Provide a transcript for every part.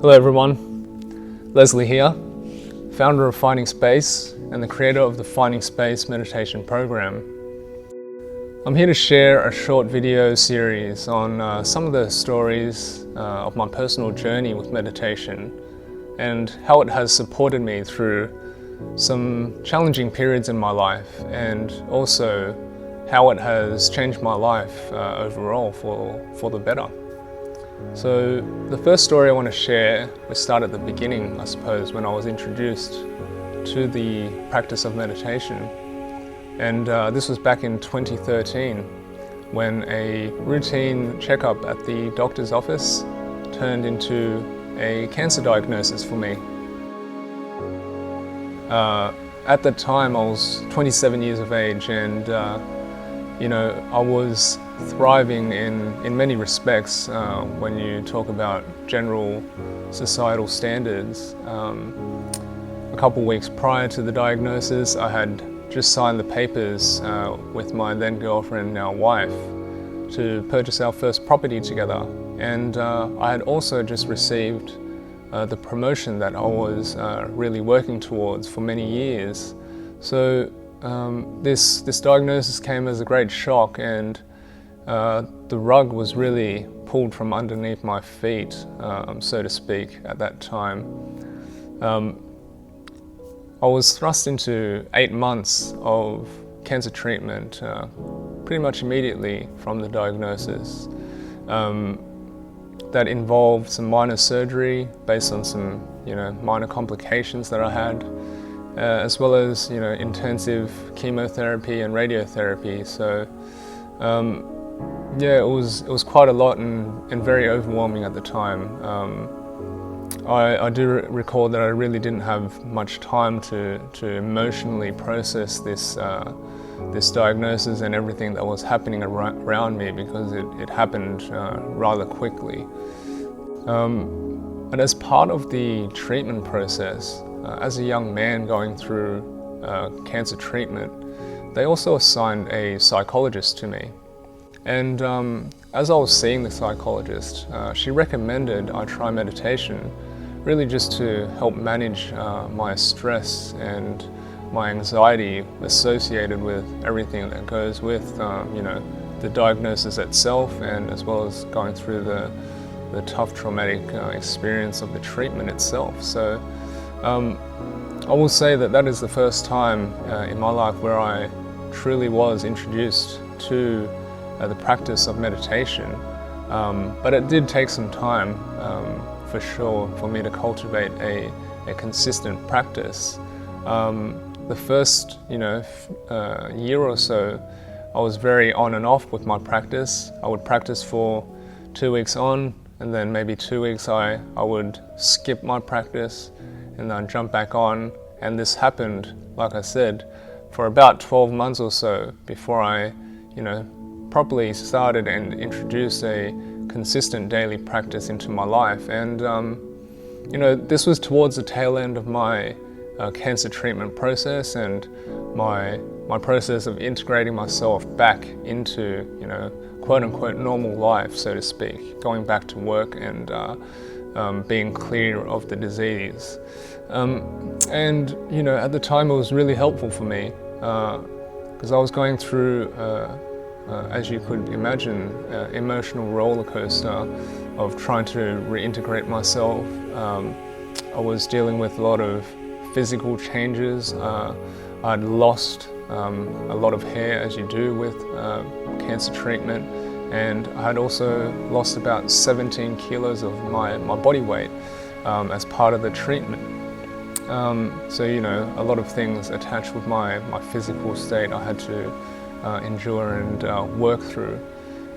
Hello everyone, Leslie here, founder of Finding Space and the creator of the Finding Space meditation program. I'm here to share a short video series on some of the stories of my personal journey with meditation and how it has supported me through some challenging periods in my life, and also how it has changed my life overall for the better. So the first story I want to share, we start at the beginning, I suppose, when I was introduced to the practice of meditation. And this was back in 2013, when a routine checkup at the doctor's office turned into a cancer diagnosis for me. At the time I was 27 years of age, and I was thriving in many respects when you talk about general societal standards. A couple weeks prior to the diagnosis, I had just signed the papers with my then girlfriend, now wife, to purchase our first property together. And I had also just received the promotion that I was really working towards for many years. So this diagnosis came as a great shock, and the rug was really pulled from underneath my feet, so to speak, at that time. I was thrust into 8 months of cancer treatment pretty much immediately from the diagnosis. That involved some minor surgery based on some minor complications that I had, as well as intensive chemotherapy and radiotherapy. So it was quite a lot and very overwhelming at the time. I do recall that I really didn't have much time to emotionally process this diagnosis and everything that was happening around me, because it happened rather quickly. And as part of the treatment process, as a young man going through cancer treatment, they also assigned a psychologist to me. And as I was seeing the psychologist, she recommended I try meditation, really just to help manage my stress and my anxiety associated with everything that goes with the diagnosis itself, and as well as going through the tough traumatic experience of the treatment itself. So I will say that is the first time in my life where I truly was introduced to the practice of meditation, but it did take some time for sure for me to cultivate a consistent practice. The first year or so, I was very on and off with my practice. I would practice for 2 weeks on, and then maybe 2 weeks I would skip my practice and then jump back on. And this happened, like I said, for about 12 months or so before I properly started and introduced a consistent daily practice into my life. And this was towards the tail end of my cancer treatment process and my process of integrating myself back into quote-unquote normal life, so to speak, going back to work and being clear of the disease. And at the time it was really helpful for me, because I was going through as you could imagine, emotional roller coaster of trying to reintegrate myself. I was dealing with a lot of physical changes. I'd lost a lot of hair, as you do with cancer treatment, and I had also lost about 17 kilos of my body weight as part of the treatment. So a lot of things attached with my physical state I had to endure and work through.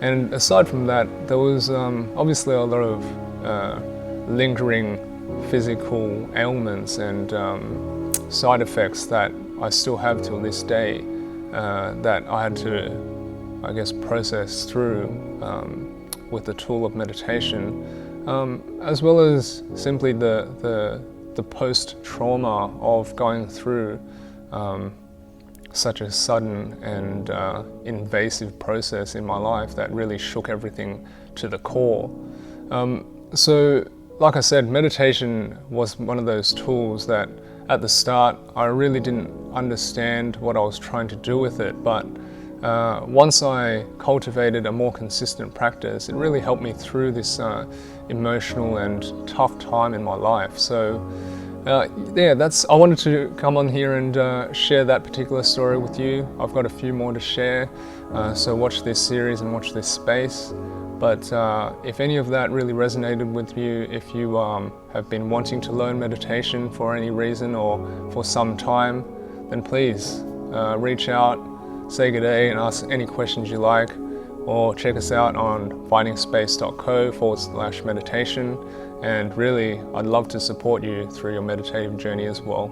And aside from that, there was obviously a lot of lingering physical ailments and side effects that I still have till this day that I had to, I guess, process through with the tool of meditation, as well as simply the post-trauma of going through such a sudden and invasive process in my life that really shook everything to the core. So like I said, meditation was one of those tools that at the start I really didn't understand what I was trying to do with it, but once I cultivated a more consistent practice, it really helped me through this emotional and tough time in my life. So yeah, I wanted to come on here and share that particular story with you. I've got a few more to share, so watch this series and watch this space. But if any of that really resonated with you, if you have been wanting to learn meditation for any reason or for some time, then please reach out, say good day and ask any questions you like, or check us out on findingspace.co/meditation. And really, I'd love to support you through your meditative journey as well.